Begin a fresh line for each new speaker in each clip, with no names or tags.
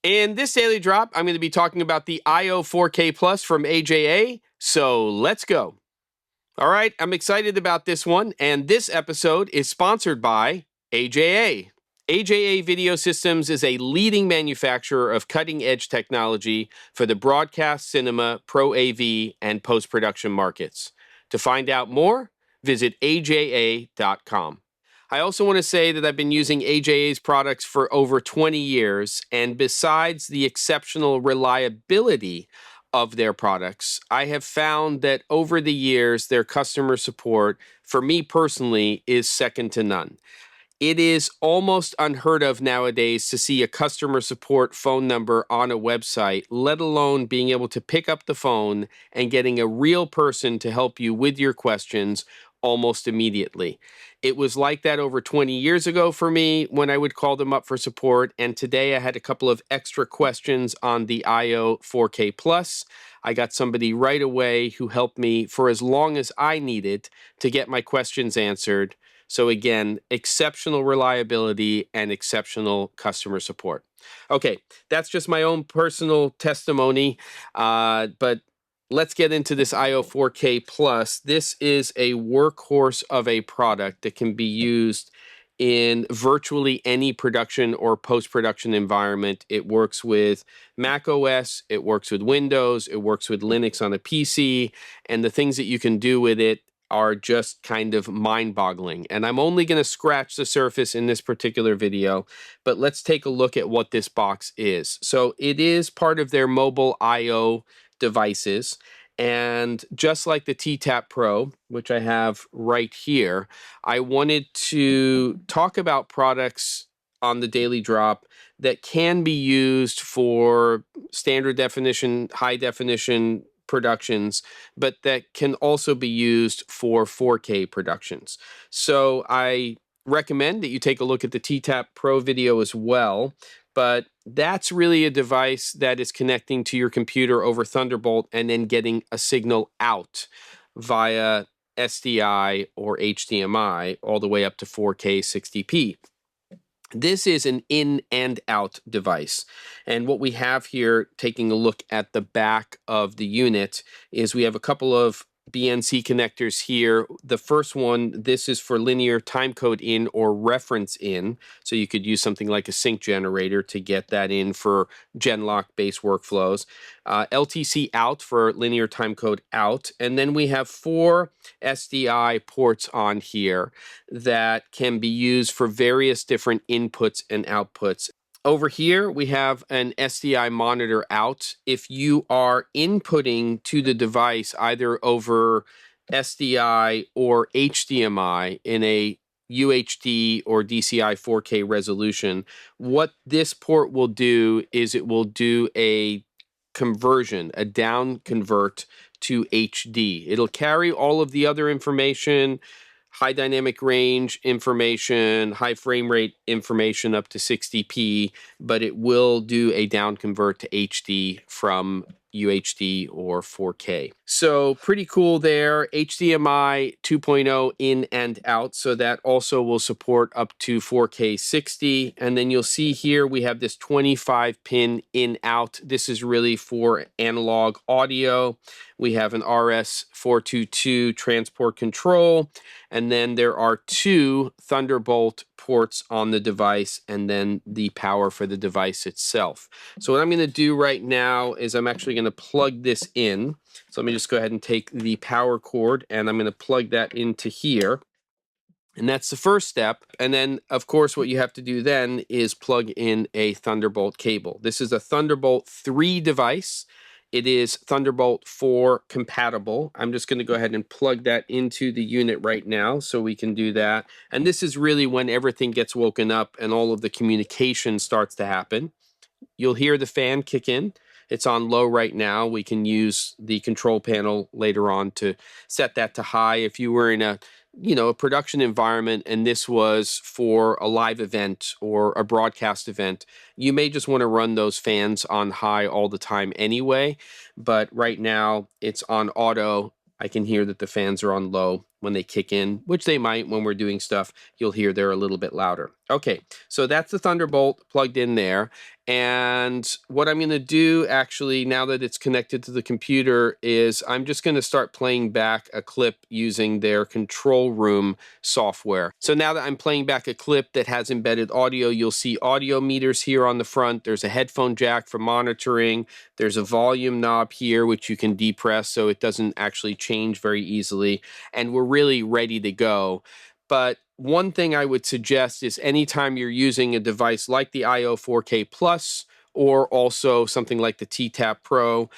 In this daily drop, I'm going to be talking about the IO 4K Plus from AJA, so let's go. All right, I'm excited about this one, and this episode is sponsored by AJA. AJA Video Systems is a leading manufacturer of cutting-edge technology for the broadcast, cinema, pro AV, and post-production markets. To find out more, visit aja.com. I also want to say that I've been using AJA's products for over 20 years, and besides the exceptional reliability of their products, I have found that over the years, their customer support, for me personally, is second to none. It is almost unheard of nowadays to see a customer support phone number on a website, let alone being able to pick up the phone and getting a real person to help you with your questions almost immediately. It was like that over 20 years ago for me when I would call them up for support, and today I had a couple of extra questions on the IO 4K Plus. I got somebody right away who helped me for as long as I needed to get my questions answered. So again, exceptional reliability and exceptional customer support. Okay, that's just my own personal testimony, but let's get into this IO 4K Plus. This is a workhorse of a product that can be used in virtually any production or post-production environment. It works with Mac OS, it works with Windows, it works with Linux on a PC, and the things that you can do with it are just kind of mind-boggling. And I'm only going to scratch the surface in this particular video, but let's take a look at what this box is. So it is part of their mobile I/O devices, and just like the T-Tap Pro, which I have right here, I wanted to talk about products on the Daily Drop that can be used for standard definition, high definition productions, but that can also be used for 4K productions. So I recommend that you take a look at the T-Tap Pro video as well, but that's really a device that is connecting to your computer over Thunderbolt and then getting a signal out via SDI or HDMI all the way up to 4K 60p. This is an in and out device. And what we have here, taking a look at the back of the unit, is we have a couple of BNC connectors here. The first one, this is for linear timecode in or reference in. So you could use something like a sync generator to get that in for Genlock-based workflows. LTC out for linear timecode out. And then we have 4 SDI ports on here that can be used for various different inputs and outputs. Over here, we have an SDI monitor out. If you are inputting to the device either over SDI or HDMI in a UHD or DCI 4K resolution, what this port will do is it will do a conversion, a down convert to HD. It'll carry all of the other information, high dynamic range information, high frame rate information up to 60p, but it will do a down convert to HD from UHD or 4K. So pretty cool there. HDMI 2.0 in and out, so that also will support up to 4K 60. And then you'll see here we have this 25-pin in-out. This is really for analog audio. We have an RS422 transport control, and then there are 2 Thunderbolt ports on the device, and then the power for the device itself. So what I'm going to do right now is I'm actually going to plug this in. So let me just go ahead and take the power cord, and I'm going to plug that into here. And that's the first step. And then, of course, what you have to do then is plug in a Thunderbolt cable. This is a Thunderbolt 3 device. It is Thunderbolt 4 compatible. I'm just going to go ahead and plug that into the unit right now so we can do that. And this is really when everything gets woken up and all of the communication starts to happen. You'll hear the fan kick in. It's on low right now. We can use the control panel later on to set that to high. If you were in a production environment and this was for a live event or a broadcast event, you may just want to run those fans on high all the time anyway. But right now it's on auto. I can hear that the fans are on low when they kick in, which they might when we're doing stuff. You'll hear they're a little bit louder. Okay, so that's the Thunderbolt plugged in there. And what I'm going to do actually, now that it's connected to the computer, is I'm just going to start playing back a clip using their control room software. So now that I'm playing back a clip that has embedded audio, you'll see audio meters here on the front. There's a headphone jack for monitoring. There's a volume knob here, which you can depress so it doesn't actually change very easily. And we're really ready to go. But one thing I would suggest is anytime you're using a device like the IO 4K Plus or also something like the T-Tap Pro,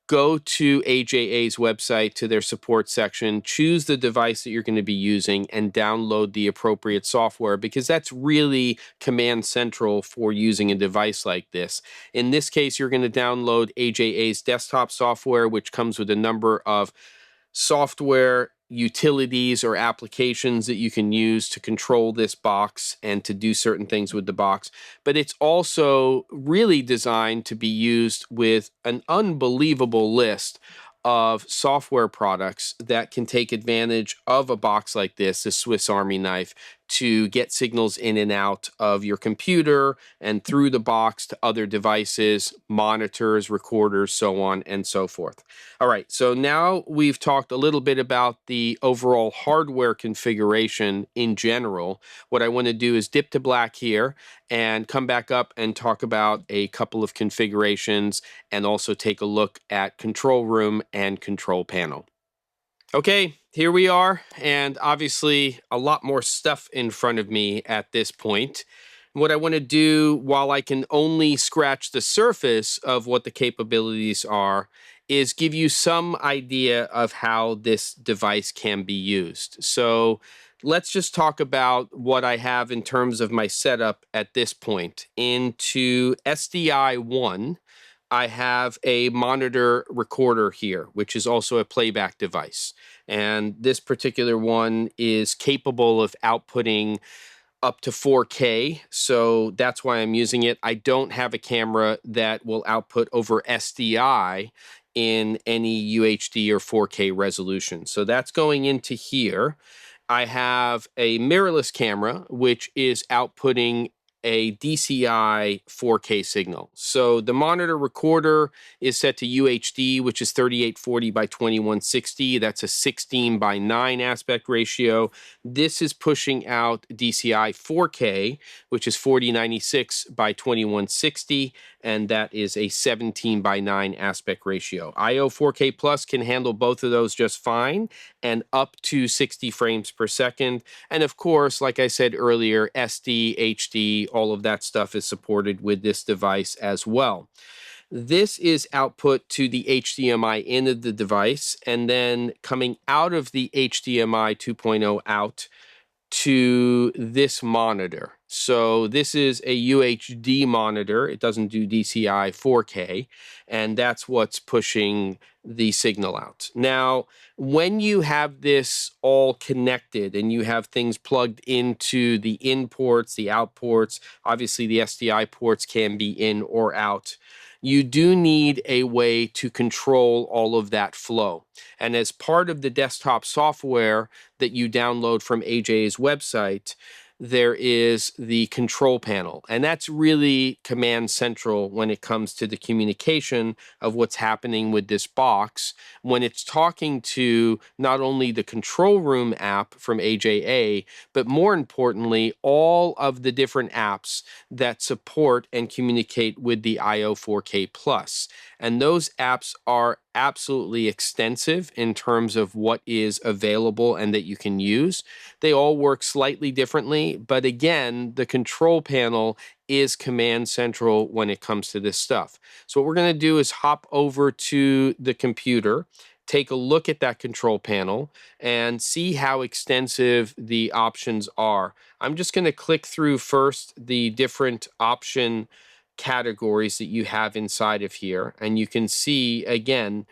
go to AJA's website, to their support section, choose the device that you're going to be using, and download the appropriate software, because that's really command central for using a device like this. In this case, you're going to download AJA's desktop software, which comes with a number of software utilities or applications that you can use to control this box and to do certain things with the box. But it's also really designed to be used with an unbelievable list of software products that can take advantage of a box like this, a Swiss Army knife, to get signals in and out of your computer and through the box to other devices, monitors, recorders, so on and so forth. All right, so now we've talked a little bit about the overall hardware configuration in general. What I want to do is dip to black here and come back up and talk about a couple of configurations and also take a look at control room and control panel. Okay, here we are, and obviously a lot more stuff in front of me at this point. What I want to do, while I can only scratch the surface of what the capabilities are, is give you some idea of how this device can be used. So let's just talk about what I have in terms of my setup at this point. Into SDI1, I have a monitor recorder here, which is also a playback device. And this particular one is capable of outputting up to 4K, so that's why I'm using it. I don't have a camera that will output over SDI in any UHD or 4K resolution. So that's going into here. I have a mirrorless camera, which is outputting a DCI 4K signal. So the monitor recorder is set to UHD, which is 3840 by 2160. That's a 16 by 9 aspect ratio. This is pushing out DCI 4K, which is 4096 by 2160, and that is a 17 by 9 aspect ratio. IO 4K Plus can handle both of those just fine, and up to 60 frames per second. And of course, like I said earlier, SD, HD, all of that stuff is supported with this device as well. This is output to the HDMI in of the device, and then coming out of the HDMI 2.0 out to this monitor. So this is a UHD monitor. It doesn't do DCI 4K, and that's what's pushing the signal out. Now, when you have this all connected and you have things plugged into the in ports, the out ports, obviously the SDI ports can be in or out, you do need a way to control all of that flow. And as part of the desktop software that you download from AJ's website, there is the control panel. And that's really command central when it comes to the communication of what's happening with this box when it's talking to not only the control room app from AJA, but more importantly, all of the different apps that support and communicate with the IO 4K Plus. And those apps are absolutely extensive in terms of what is available and that you can use. They all work slightly differently, but again, the control panel is command central when it comes to this stuff. So what we're going to do is hop over to the computer, take a look at that control panel, and see how extensive the options are. I'm just going to click through first the different option categories that you have inside of here, and you can see again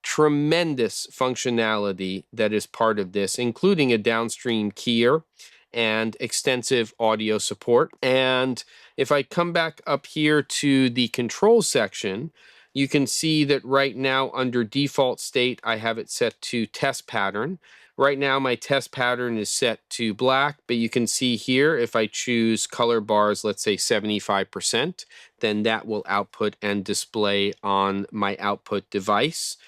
tremendous functionality that is part of this, including a downstream keyer and extensive audio support. And if I come back up here to the control section, you can see that right now under default state I have it set to test pattern. Right now my test pattern is set to black, but you can see here if I choose color bars, let's say 75%, then that will output and display on my output device.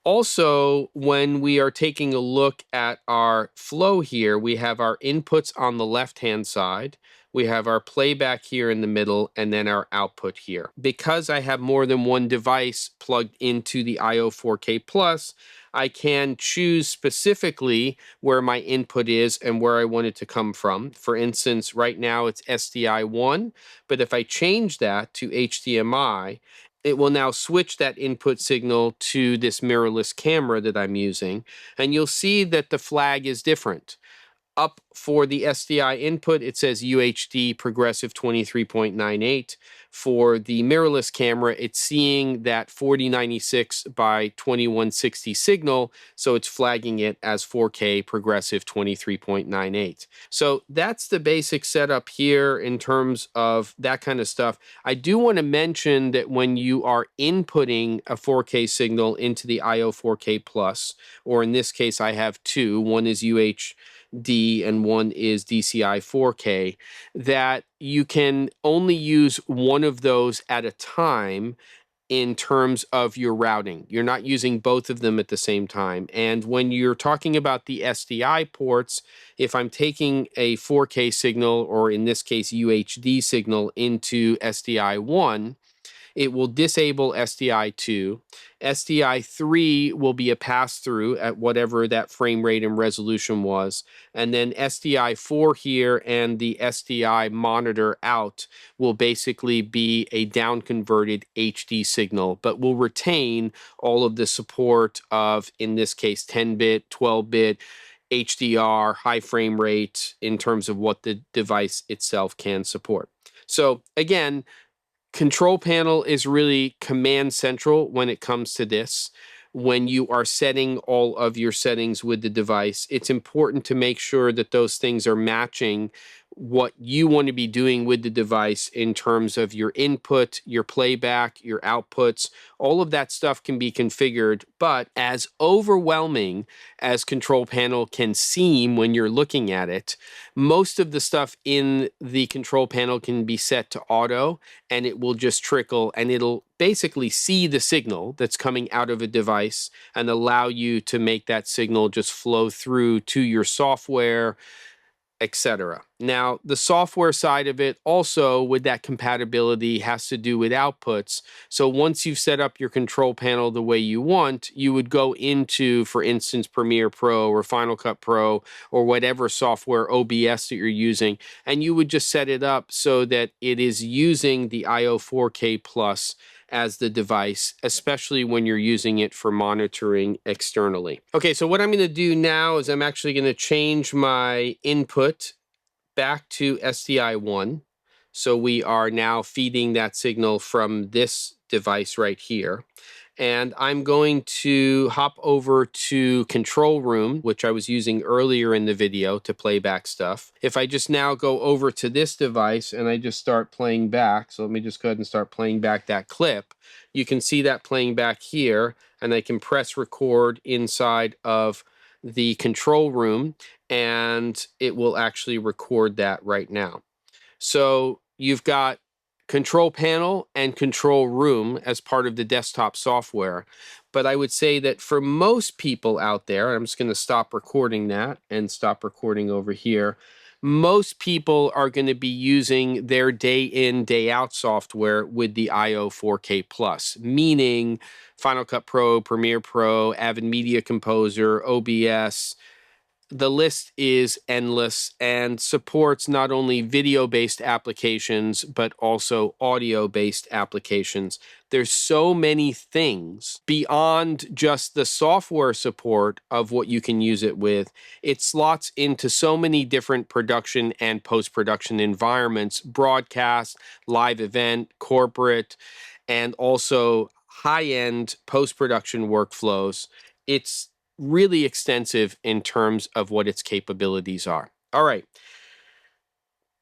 Also, when we are taking a look at our flow here, we have our inputs on the left-hand side, we have our playback here in the middle, and then our output here. Because I have more than one device plugged into the I/O 4K Plus, I can choose specifically where my input is and where I want it to come from. For instance, right now it's SDI 1, but if I change that to HDMI, it will now switch that input signal to this mirrorless camera that I'm using, and you'll see that the flag is different. Up for the SDI input, it says UHD progressive 23.98. For the mirrorless camera, it's seeing that 4096 by 2160 signal, so it's flagging it as 4K progressive 23.98. So that's the basic setup here in terms of that kind of stuff. I do want to mention that when you are inputting a 4K signal into the I/O 4K Plus, or in this case I have two, one is UHD and one is DCI 4K, that you can only use one of those at a time in terms of your routing. You're not using both of them at the same time. And when you're talking about the SDI ports, if I'm taking a 4K signal, or in this case UHD signal, into SDI 1, it will disable SDI 2. SDI 3 will be a pass-through at whatever that frame rate and resolution was. And then SDI 4 here and the SDI monitor out will basically be a down-converted HD signal, but will retain all of the support of, in this case, 10-bit, 12-bit, HDR, high frame rate in terms of what the device itself can support. So again, control panel is really command central when it comes to this. When you are setting all of your settings with the device, it's important to make sure that those things are matching what you want to be doing with the device in terms of your input, your playback, your outputs. All of that stuff can be configured, but as overwhelming as control panel can seem when you're looking at it, most of the stuff in the control panel can be set to auto, and it will just trickle, and it'll basically see the signal that's coming out of a device and allow you to make that signal just flow through to your software, etc. Now, the software side of it also with that compatibility has to do with outputs. So once you've set up your control panel the way you want, you would go into, for instance, Premiere Pro or Final Cut Pro or whatever software, OBS, that you're using, and you would just set it up so that it is using the I/O 4K Plus as the device, especially when you're using it for monitoring externally. Okay, so what I'm going to do now is I'm actually going to change my input back to SDI 1. So we are now feeding that signal from this device right here. And I'm going to hop over to control room, which I was using earlier in the video to play back stuff. If I just now go over to this device and I just start playing back, so let me just go ahead and start playing back that clip, you can see that playing back here, and I can press record inside of the control room, and it will actually record that right now. So you've got control panel and control room as part of the desktop software. But I would say that for most people out there, I'm just going to stop recording that and stop recording over here. Most people are going to be using their day in, day out software with the I/O 4K Plus, meaning Final Cut Pro, Premiere Pro, Avid Media Composer, OBS. The list is endless and supports not only video-based applications, but also audio-based applications. There's so many things beyond just the software support of what you can use it with. It slots into so many different production and post-production environments, broadcast, live event, corporate, and also high-end post-production workflows. It's really extensive in terms of what its capabilities are. All right.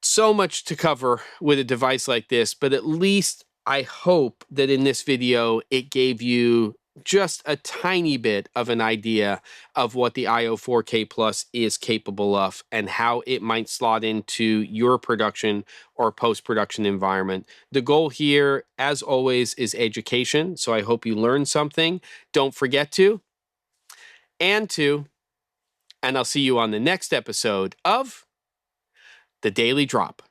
So much to cover with a device like this, but at least I hope that in this video, it gave you just a tiny bit of an idea of what the IO 4K Plus is capable of and how it might slot into your production or post-production environment. The goal here, as always, is education. So I hope you learned something. Don't forget to, and I'll see you on the next episode of The Daily Drop.